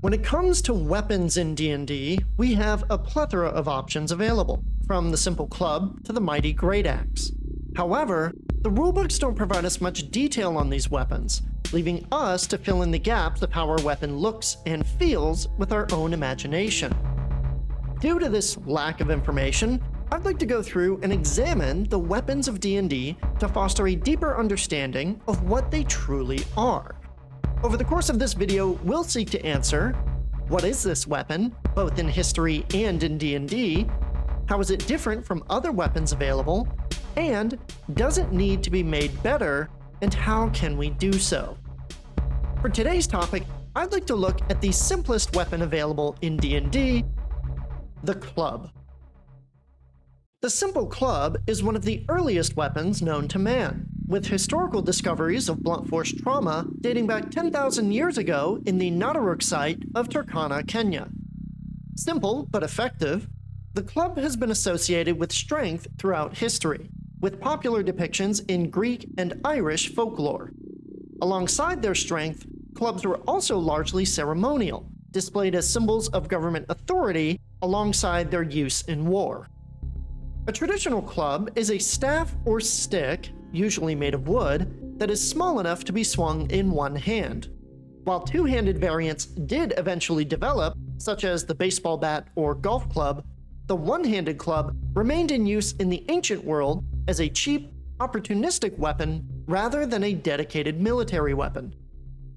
When it comes to weapons in D&D, we have a plethora of options available, from the simple club to the mighty great axe. However, the rulebooks don't provide us much detail on these weapons, leaving us to fill in the gaps of how our weapon looks and feels with our own imagination. Due to this lack of information, I'd like to go through and examine the weapons of D&D to foster a deeper understanding of what they truly are. Over the course of this video, we'll seek to answer: what is this weapon, both in history and in D&D? How is it different from other weapons available? And does it need to be made better, and how can we do so? For today's topic, I'd like to look at the simplest weapon available in D&D, the club. The simple club is one of the earliest weapons known to man, with historical discoveries of blunt force trauma dating back 10,000 years ago in the Nataruk site of Turkana, Kenya. Simple but effective, the club has been associated with strength throughout history, with popular depictions in Greek and Irish folklore. Alongside their strength, clubs were also largely ceremonial, displayed as symbols of government authority alongside their use in war. A traditional club is a staff or stick, usually made of wood, that is small enough to be swung in one hand. While two-handed variants did eventually develop, such as the baseball bat or golf club, the one-handed club remained in use in the ancient world as a cheap, opportunistic weapon rather than a dedicated military weapon.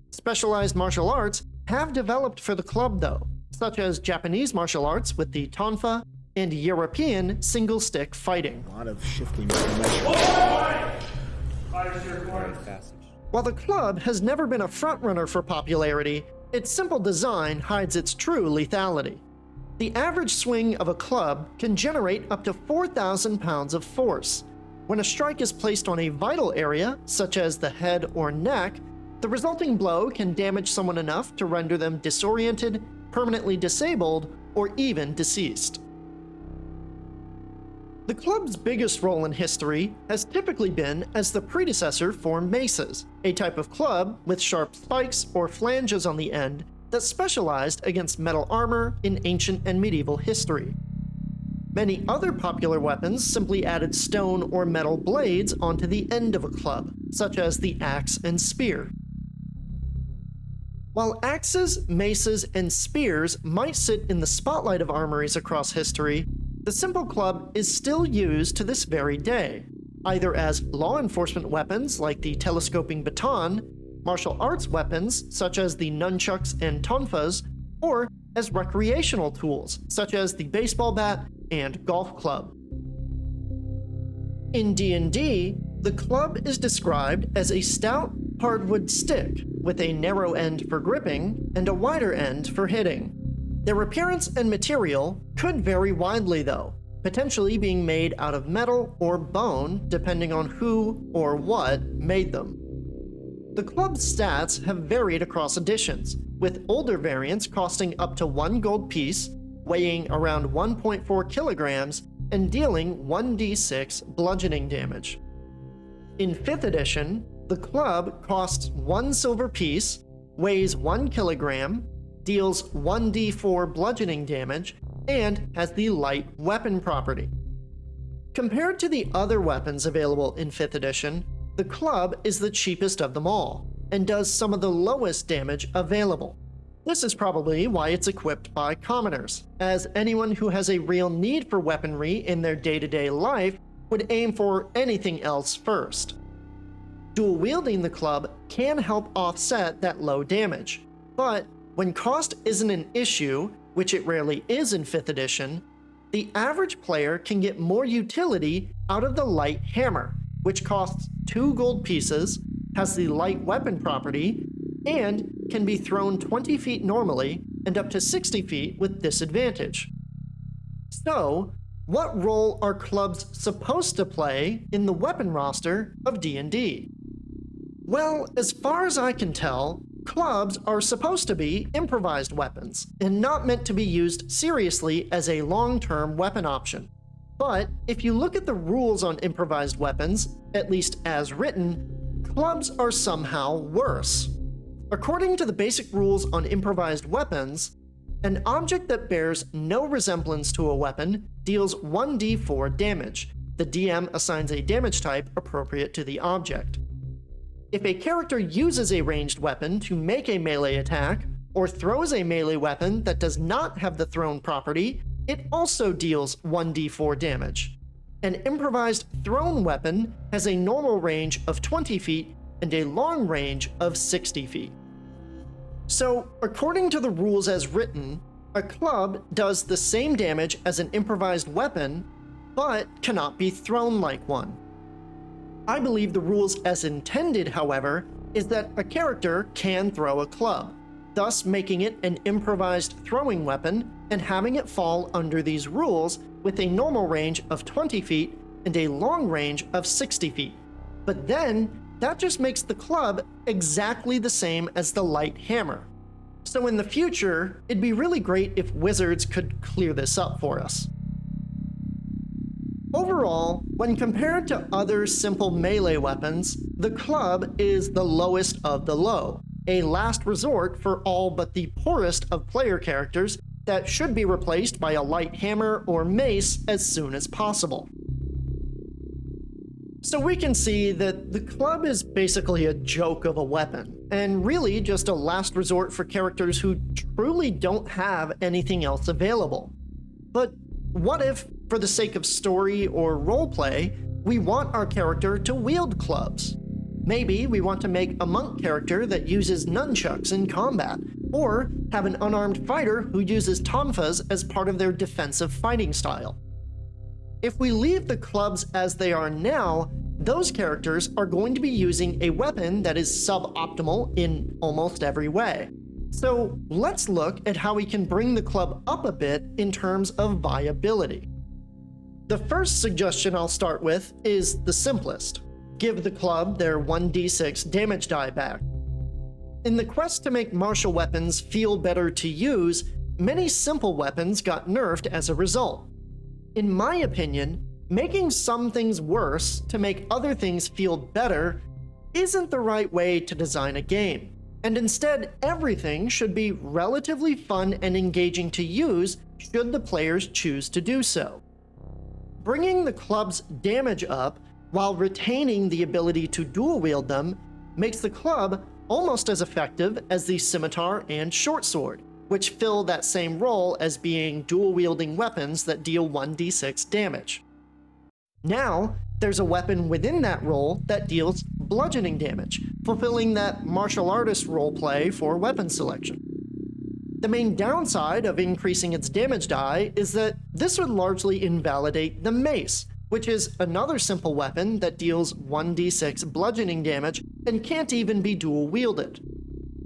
Specialized martial arts have developed for the club though, such as Japanese martial arts with the tonfa and European single-stick fighting. A lot of shifting information. While the club has never been a frontrunner for popularity, its simple design hides its true lethality. The average swing of a club can generate up to 4,000 pounds of force. When a strike is placed on a vital area, such as the head or neck, the resulting blow can damage someone enough to render them disoriented, permanently disabled, or even deceased. The club's biggest role in history has typically been as the predecessor for maces, a type of club with sharp spikes or flanges on the end that specialized against metal armor in ancient and medieval history. Many other popular weapons simply added stone or metal blades onto the end of a club, such as the axe and spear. While axes, maces, and spears might sit in the spotlight of armories across history, the simple club is still used to this very day, either as law enforcement weapons like the telescoping baton, martial arts weapons such as the nunchucks and tonfas, or as recreational tools such as the baseball bat and golf club. In D&D, the club is described as a stout, hardwood stick with a narrow end for gripping and a wider end for hitting. Their appearance and material could vary widely though, potentially being made out of metal or bone depending on who or what made them. The club's stats have varied across editions, with older variants costing up to 1 gold piece, weighing around 1.4 kilograms, and dealing 1d6 bludgeoning damage. In 5th edition, the club costs 1 silver piece, weighs 1 kilogram, deals 1d4 bludgeoning damage, and has the light weapon property. Compared to the other weapons available in 5th edition, the club is the cheapest of them all, and does some of the lowest damage available. This is probably why it's equipped by commoners, as anyone who has a real need for weaponry in their day-to-day life would aim for anything else first. Dual-wielding the club can help offset that low damage, but when cost isn't an issue, which it rarely is in 5th edition, the average player can get more utility out of the light hammer, which costs 2 gold pieces, has the light weapon property, and can be thrown 20 feet normally and up to 60 feet with disadvantage. So, what role are clubs supposed to play in the weapon roster of D&D? Well, as far as I can tell, clubs are supposed to be improvised weapons, and not meant to be used seriously as a long-term weapon option. But if you look at the rules on improvised weapons, at least as written, clubs are somehow worse. According to the basic rules on improvised weapons, an object that bears no resemblance to a weapon deals 1d4 damage. The DM assigns a damage type appropriate to the object. If a character uses a ranged weapon to make a melee attack, or throws a melee weapon that does not have the thrown property, it also deals 1d4 damage. An improvised thrown weapon has a normal range of 20 feet and a long range of 60 feet. So, according to the rules as written, a club does the same damage as an improvised weapon, but cannot be thrown like one. I believe the rules as intended, however, is that a character can throw a club, thus making it an improvised throwing weapon and having it fall under these rules with a normal range of 20 feet and a long range of 60 feet. But then, that just makes the club exactly the same as the light hammer. So in the future, it'd be really great if Wizards could clear this up for us. Overall, when compared to other simple melee weapons, the club is the lowest of the low, a last resort for all but the poorest of player characters that should be replaced by a light hammer or mace as soon as possible. So we can see that the club is basically a joke of a weapon, and really just a last resort for characters who truly don't have anything else available. But what if, for the sake of story or roleplay, we want our character to wield clubs? Maybe we want to make a monk character that uses nunchucks in combat, or have an unarmed fighter who uses tonfas as part of their defensive fighting style. If we leave the clubs as they are now, those characters are going to be using a weapon that is suboptimal in almost every way. So let's look at how we can bring the club up a bit in terms of viability. The first suggestion I'll start with is the simplest. Give the club their 1d6 damage die back. In the quest to make martial weapons feel better to use, many simple weapons got nerfed as a result. In my opinion, making some things worse to make other things feel better isn't the right way to design a game, and instead everything should be relatively fun and engaging to use should the players choose to do so. Bringing the club's damage up while retaining the ability to dual wield them makes the club almost as effective as the scimitar and short sword, which fill that same role as being dual-wielding weapons that deal 1d6 damage. Now, there's a weapon within that role that deals bludgeoning damage, fulfilling that martial artist roleplay for weapon selection. The main downside of increasing its damage die is that this would largely invalidate the mace, which is another simple weapon that deals 1d6 bludgeoning damage and can't even be dual-wielded.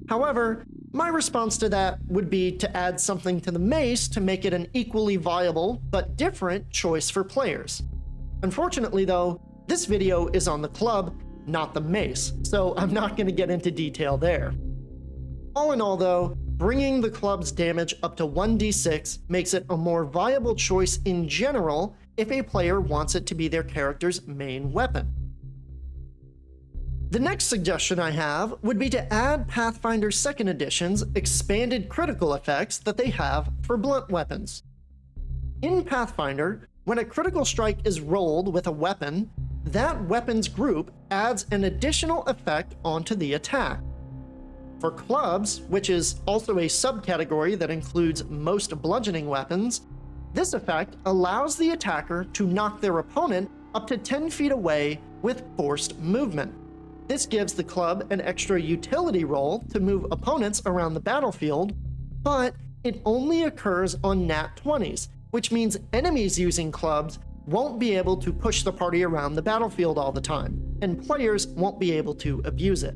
However, my response to that would be to add something to the mace to make it an equally viable but different choice for players. Unfortunately though, this video is on the club, not the mace, so I'm not going to get into detail there. All in all though, bringing the club's damage up to 1d6 makes it a more viable choice in general if a player wants it to be their character's main weapon. The next suggestion I have would be to add Pathfinder 2nd Edition's expanded critical effects that they have for blunt weapons. In Pathfinder, when a critical strike is rolled with a weapon, that weapon's group adds an additional effect onto the attack. For clubs, which is also a subcategory that includes most bludgeoning weapons, this effect allows the attacker to knock their opponent up to 10 feet away with forced movement. This gives the club an extra utility roll to move opponents around the battlefield, but it only occurs on nat 20s, which means enemies using clubs won't be able to push the party around the battlefield all the time, and players won't be able to abuse it.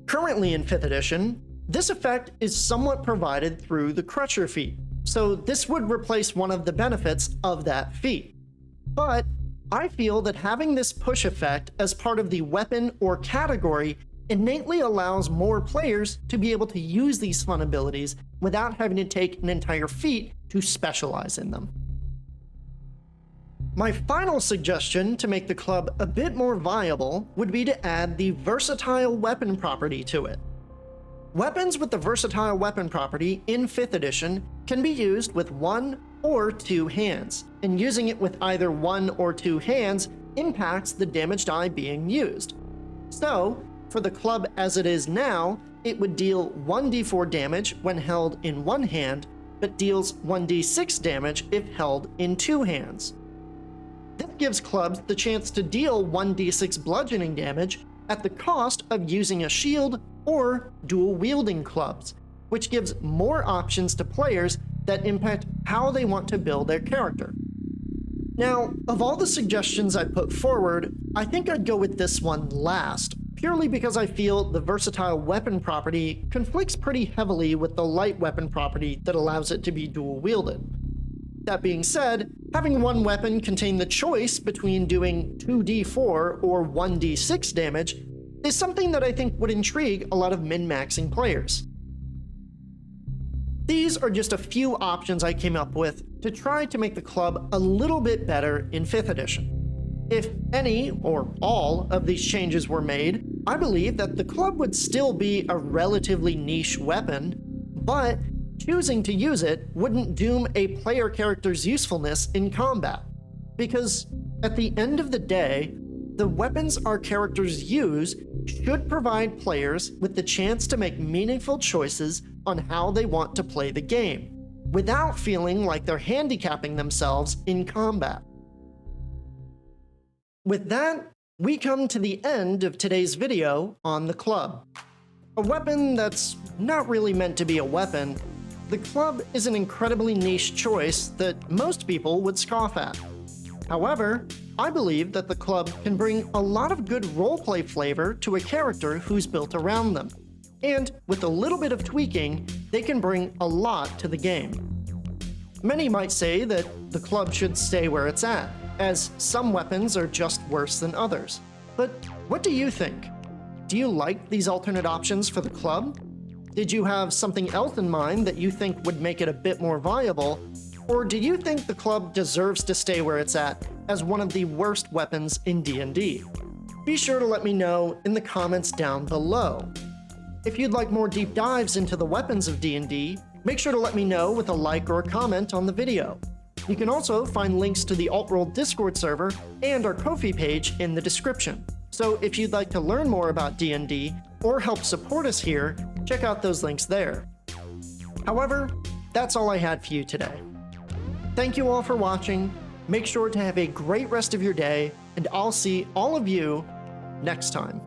Currently in 5th edition, this effect is somewhat provided through the Crutcher feat, so this would replace one of the benefits of that feat. But I feel that having this push effect as part of the weapon or category innately allows more players to be able to use these fun abilities without having to take an entire feat to specialize in them. My final suggestion to make the club a bit more viable would be to add the versatile weapon property to it. Weapons with the versatile weapon property in 5th edition can be used with 1 or 2 hands, and using it with either 1 or 2 hands impacts the damage die being used. So, for the club as it is now, it would deal 1d4 damage when held in 1 hand, but deals 1d6 damage if held in 2 hands. This gives clubs the chance to deal 1d6 bludgeoning damage at the cost of using a shield or dual-wielding clubs, which gives more options to players that impact how they want to build their character. Now, of all the suggestions I put forward, I think I'd go with this one last, purely because I feel the versatile weapon property conflicts pretty heavily with the light weapon property that allows it to be dual-wielded. That being said, having one weapon contain the choice between doing 2d4 or 1d6 damage is something that I think would intrigue a lot of min-maxing players. These are just a few options I came up with to try to make the club a little bit better in 5th edition. If any or all of these changes were made, I believe that the club would still be a relatively niche weapon, but choosing to use it wouldn't doom a player character's usefulness in combat. Because at the end of the day, the weapons our characters use should provide players with the chance to make meaningful choices on how they want to play the game, without feeling like they're handicapping themselves in combat. With that, we come to the end of today's video on the club. A weapon that's not really meant to be a weapon, the club is an incredibly niche choice that most people would scoff at. However, I believe that the club can bring a lot of good roleplay flavor to a character who's built around them, and with a little bit of tweaking, they can bring a lot to the game. Many might say that the club should stay where it's at, as some weapons are just worse than others. But what do you think? Do you like these alternate options for the club? Did you have something else in mind that you think would make it a bit more viable? Or do you think the club deserves to stay where it's at as one of the worst weapons in D&D? Be sure to let me know in the comments down below. If you'd like more deep dives into the weapons of D&D, make sure to let me know with a like or a comment on the video. You can also find links to the Alt-Roll Discord server and our Ko-fi page in the description. So if you'd like to learn more about D&D or help support us here, check out those links there. However, that's all I had for you today. Thank you all for watching, make sure to have a great rest of your day, and I'll see all of you next time.